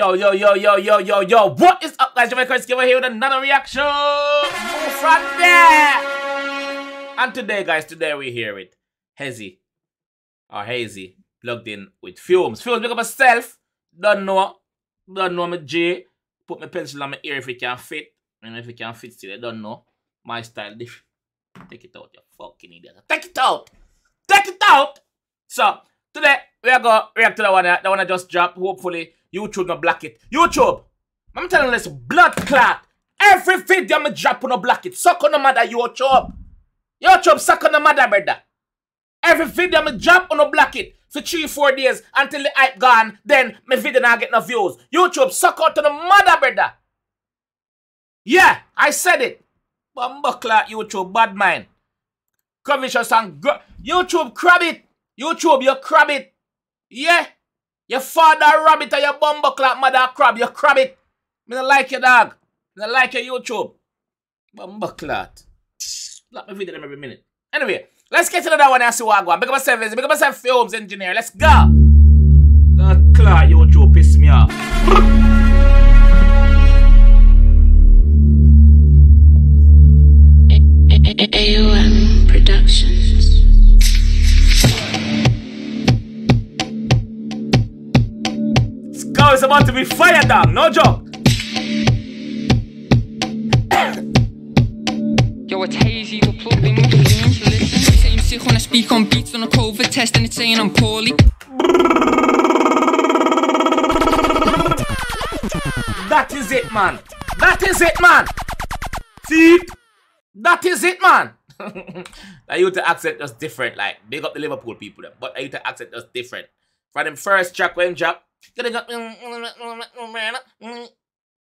Yo, what is up, guys? JAMAICA'S here with another reaction from there. And today, guys, we're here with Hazey, plugged in with Fumez. Fumez, pick up myself. Don't know my J. Put my pencil on my ear if it can fit. And if it can fit still, I don't know. My style different. Take it out, you fucking idiot. Take it out. So, today, we are going to react to the one I just dropped. Hopefully, YouTube not block it. YouTube, I'm telling you this, blood clot. Every video I drop on block it. Suck on the mother, YouTube. YouTube, suck on the mother, brother. Every video I drop on block it for 3-4 days until the hype gone. Then my video not get no views. YouTube, suck out to the mother, brother. Yeah, I said it. Bumbuckler, YouTube, bad mind. Convicious and YouTube, crab it. YouTube, you crab it. Yeah. Your father rabbit or your bumbuckler mother crab, you crab it. I don't like your dog. I don't like your YouTube. Bumbuckler. Block my video every minute. Anyway, let's get to another one and see what I go on. Big up myself, FumezTheEngineer. Let's go. That clock YouTube piss me off. AOM Productions. This girl is about to be fired down, no joke. Yo, it's Hazey, we're plugged in with Fumez. Listen, say I'm sick when I speak on beats on a COVID test and it's saying I'm poorly. That is it, man. That is it, man. See? That is it, man. I used to accent just different, like big up the Liverpool people, them. But I used to accent just different. From them first track when drop,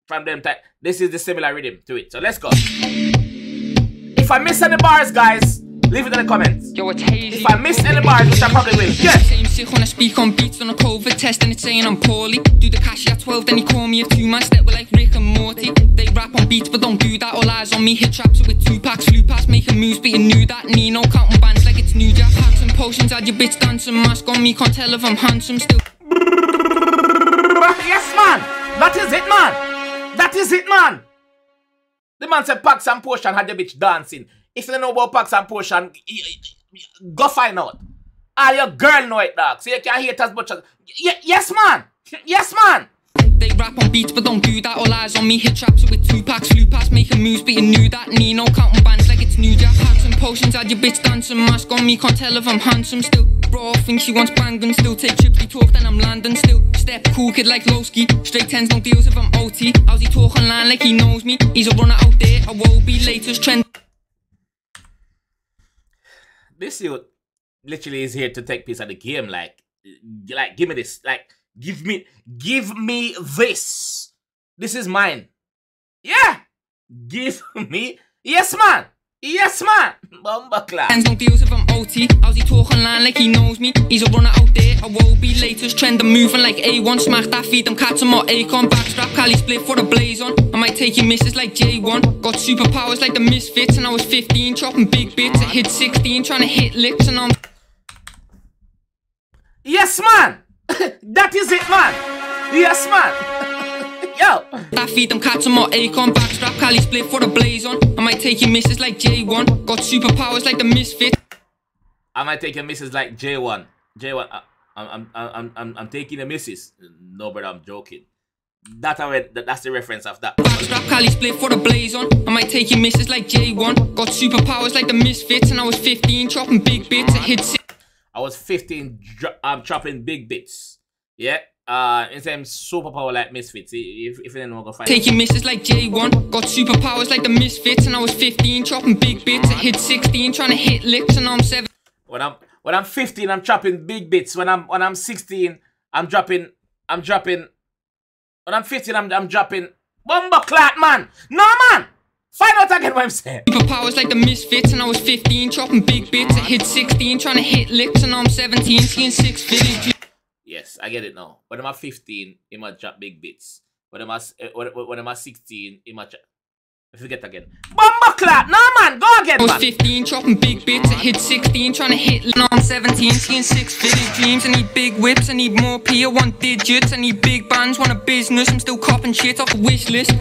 from them type, this is the similar rhythm to it. So let's go. If I miss any bars, guys, leave it in the comments. Yo, it's Hazey. If I miss any bars, which I probably will. Yeah. Say I'm sick when I speak on beats on a COVID test and it's saying I'm poorly. Do the cash at 12, then he call me a 2-man step with like Rick and Morty. They rap on beats, but don't do that. All eyes on me, hit traps with 2 packs, flew past, making moves, but you knew that. Nino counting bands like it's New Jack. Packs and potions, had your bitch dancing, mask on me, can't tell if I'm handsome still. Yes, man. That is it, man. That is it, man. The man said packs and potion had the bitch dancing. If you don't know about packs and potion, go find out. All your girl know it, dog. So you can hear it as much as... Yes, man. Yes, man. They rap on beats, but don't do that. All eyes on me, hit traps with 2 packs, flew past, making moves, but you knew that. Nino counting bands like it's New Jack. Packs and potions, had your bitch dancing, mask on me, can't tell if I'm handsome still. Bro, think she wants banging still. Take trips, we talk, then I'm landing still. Step cool kid like Lowski. Straight 10s, no deals if I'm OT. How's he talk online like he knows me? He's a runner out there, I will be latest trend. This youth literally is here to take piece of the game. Like give me this. Like, give me this. This is mine. Yeah. Give me. Yes, man. Yes, man. Bumbuckler. Hands no deals if I'm OT. How's he talk online like he knows me? He's a runner out there, I will be latest trend. I'm moving like A1. Smack that, feed them cats and more Akon. Backstrap, Cali split for the blaze on. I might take your misses like J1. Got superpowers like the Misfits. And I was 15, chopping big bits. I hit 16, trying to hit licks. And I'm... Yes, man. That is it, man. Yes, man. Yo. That feed them cats and more Akon. Backstrap, Cali split for the blaze on. I might take your misses like J1. Got superpowers like the Misfits. I might take your misses like J1. J1. I'm taking the misses. No, but I'm joking. That's the reference of that. Backstrap, Cali split for the blaze on. I might take your misses like J1. Got superpowers like the Misfits. And I was 15, chopping big bits. I hit 6. I was 15, I'm chopping big bits. Yeah. It's superpower like Misfits. If you didn't know, go find taking misses like J1. Got superpowers like the Misfits. And I was 15, chopping big bits. I hit 16, trying to hit licks. And now I'm 7. When I'm 15, I'm chopping big bits. When I'm 16, I'm dropping. When I'm 15, I'm dropping. Bumbuckler, man. No, man. Find out again what I'm saying. Superpowers like the Misfits. And I was 15, chopping big bits. I hit 16, trying to hit licks. And now I'm 17, seeing 6 figures. Yes, I get it now. When I'm 15, he might drop big bits. When I'm 16, he might drop... I forget again. Bumbuckler! No, man! Go again, I was man. 15, chopping big bits. I hit 16, trying to hit. Now I'm 17, seeing six-figure dreams. I need big whips, I need more P. I want digits, I need big bands, want a business. I'm still copping shit off the wish list,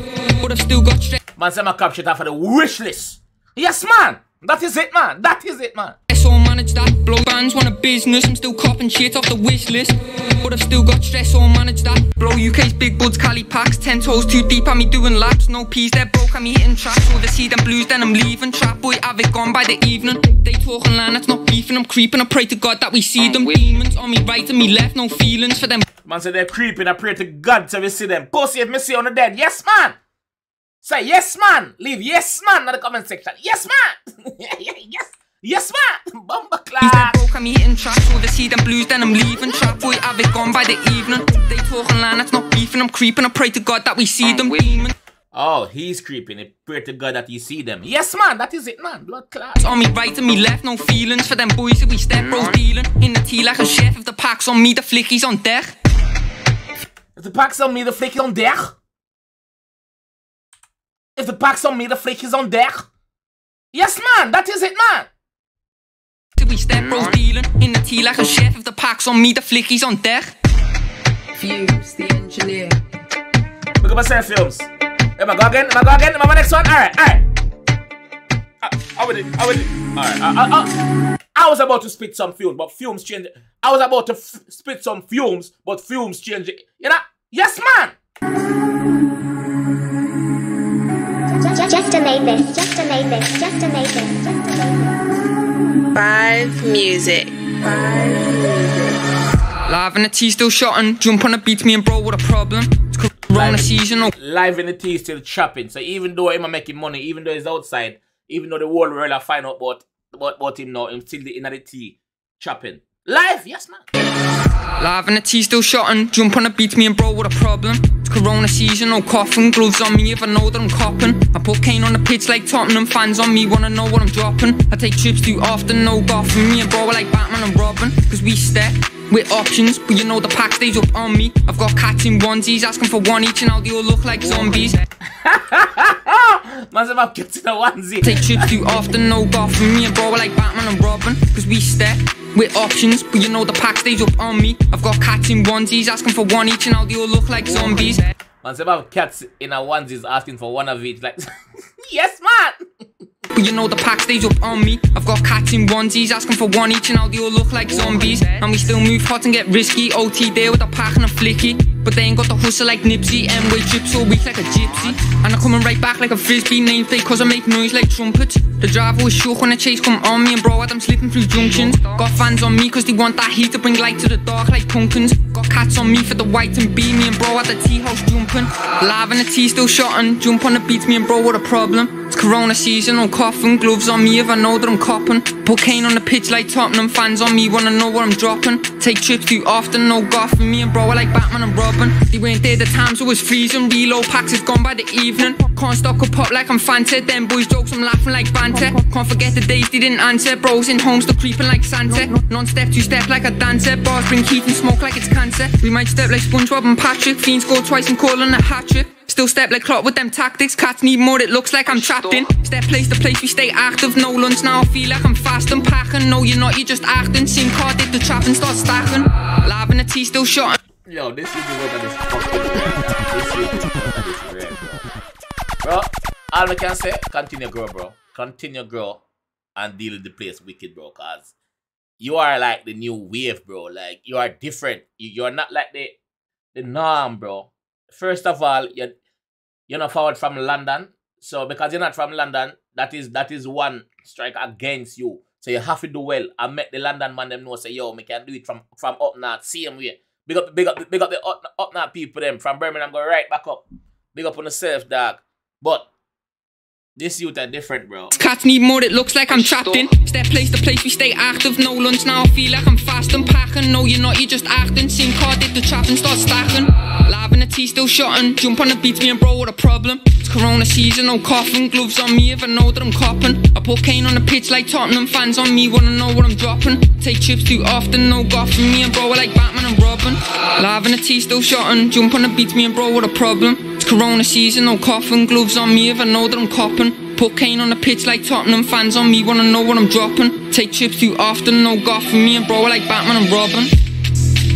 but I've still got stress. Man, say my cop shit off of the wish list. Yes, man. That is it, man. That is it, man. So manage that. Blow bands, want a business. I'm still copping shit off the wish list, but I've still got stress, so manage that. Blow UK's big buds, Cali packs. 10 toes too deep, I'm me doing laps. No peas, they're broke, I'm me hitting traps. So they see them blues, then I'm leaving. Trap boy, have it gone by the evening. They talking land, that's not beefing. I'm creeping, I pray to God that we see them. Demons on me right and me left, no feelings for them. Man say they're creeping, I pray to God till we see them. Pussy if me see on the dead. Yes, man. Say yes, man. Leave yes, man in the comment section. Yes, man. Yes. Yes, man. Bumba clap. They're broke, I'm hitting traps. So they see them blues, then I'm leaving. Trap boy, have it gone by the evening. They talking land, that's not beefing. I'm creeping, I pray to God that we see them. Demons. Oh, he's creeping. I pray to God that you see them. Yes, man. That is it, man. Blood clap. On me right and me left, no feelings for them boys. If we step bros dealing in the tea like a chef. If the pack's on me, the flicky's on deck. If the pack's on me, the flick is on deck. If the pack's on me, the flick is on deck. Yes, man. That is it, man. We step bros dealing in the tea like a chef. If the pack's on me, the flicky's on deck. Fumez, the engineer. Look at myself, Films. Am I go again? Am I go again? Am I my next one? Alright, alright. How with it? How with it? Alright. I was about to spit some fumes, but fumes change it. I was about to spit some fumes, but fumes change it. You know? Yes, man! Just made this. Just made this. Just made this. Just made this. FumezTheEngineer. Live in the tea still shotting. Jump on the beat, me and bro, what a problem. It's Corona season. Live in the tea still chopping. So even though I'm making money, even though he's outside, even though the whole world are find out about him now, him still in the tea chopping. Live, yes, man. Live in the tea still shotting. Jump on the beat, me and bro, what a problem. It's Corona season, no coughing. Gloves on me if I know that I'm copping. I put cane on the pitch like Tottenham. Fans on me wanna know what I'm dropping. I take trips too often, no golfing. Me and bro are like Batman and Robin, cause we step with options, but you know the pack stays up on me. I've got cats in onesies asking for one each, and now they all look like zombies. Man, I'm getting a onesie. Take trips too often, no golfing. Me and bro are like Batman and Robin, cause we step with options, but you know the pack stays up on me. I've got cats in onesies asking for one each, and now they all look like zombies. Man, I have cats in a onesies asking for one of each. Like, yes, man. But you know the pack stays up on me. I've got cats in onesies asking for one each, and now they all look like zombies. And we still move hot and get risky. OT there with a pack and a flicky, but they ain't got the hustle like Nipsey. M-way drips all weak like a gypsy, and I'm coming right back like a frisbee. Nameplate cause I make noise like trumpets. The driver was shook when the chase come on me, and bro had them slipping through junctions. Got fans on me cause they want that heat to bring light to the dark like pumpkins. Got cats on me for the white and B. Me and bro at the tea house jumping. Live in the tea still shotting. Jump on the beats, me and bro, what a problem. It's Corona season, no coughing. Gloves on me if I know that I'm copping. Put cane on the pitch like Tottenham. Fans on me wanna know what I'm dropping. Take trips too often, no golfing. Me and bro are like Batman and Robin. They weren't there the time so it was freezing. Reload packs is gone by the evening. Can't stock a pop like I'm Fanta. Them boys jokes I'm laughing like banter. Can't forget the days they didn't answer. Bros in home still creeping like Santa. Non-step, two-step like a dancer. Bars bring heat and smoke like it's cancer. We might step like SpongeBob and Patrick. Fiends score twice and calling a hat-trick. Still step like clock with them tactics. Cats need more, it looks like I'm trapped in. Step place to place, we stay active. No lunch now, I feel like I'm fast and packing. No, you're not, you're just acting. SIM card, did the trap and start stacking. Live in the tea still shot. Yo, this is what this fucking this bro, all I can say, continue grow, bro. Continue grow and deal with the place wicked, bro. Cause you are like the new wave, bro. Like you are different. You're not like the norm, bro. First of all, you're not forward from London. So because you're not from London, that is one strike against you. So you have to do well. I met the London man them know say, yo, me can do it from up north, same way. Big up the up north people them from Birmingham, go right back up. Big up on the self, dog. But this youth are different, bro. Cats need more, it looks like I'm trapped in. Step place to place, we stay active. No lunch now, I feel like I'm fast and packing. No, you're not, you're just acting. SIM card, did the trap and start stacking. Live in the tea still shotting. Jump on the beats, me and bro, what a problem. It's Corona season, no coughing. Gloves on me if I know that I'm copping. I put cane on the pitch like Tottenham. Fans on me wanna know what I'm dropping. Take trips too often, no golfing. Me and bro are like Batman and Robin. Live in the tea still shotting. Jump on the beats, me and bro, what a problem. It's Corona season, no coughing. Gloves on me if I know that I'm copping. Put Kane on the pitch like Tottenham. Fans on me wanna know what I'm dropping. Take trips too often, no golf for me and bro like Batman and Robin.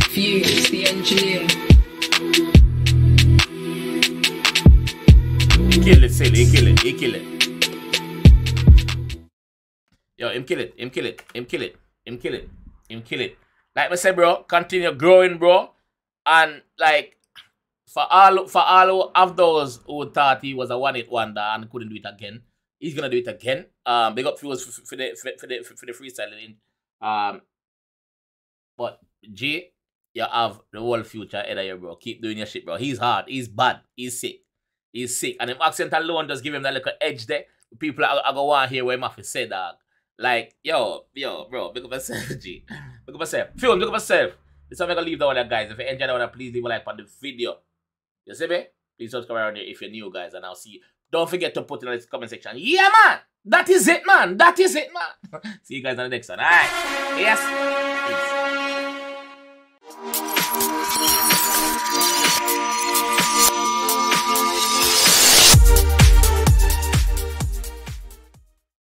Fumez, the engineer. He kill it, silly. He kill it. He kill it. Yo, him kill it. Him kill it. Him kill it. Him kill it. Him kill it. Like I said, bro, continue growing, bro. And like for all of those who thought he was a one-hit wonder and couldn't do it again, he's gonna do it again. Big up Fumez for the freestyling. But Jay, you have the whole future ahead of you, bro. Keep doing your shit, bro. He's hard. He's bad. He's sick. He's sick. And if accent alone just give him that little edge there, people are gonna want to hear what him have to say, dog. Like, yo, bro, big up yourself, G. Big up yourself. Film, big up yourself. This time I'm gonna leave that one there, guys. If you enjoyed that one, please leave a like on the video. You see me? Please subscribe around here if you're new, guys, and I'll see you. Don't forget to put in the comment section. Yeah, man! That is it, man! That is it, man! See you guys on the next one. Alright. Yes. Peace.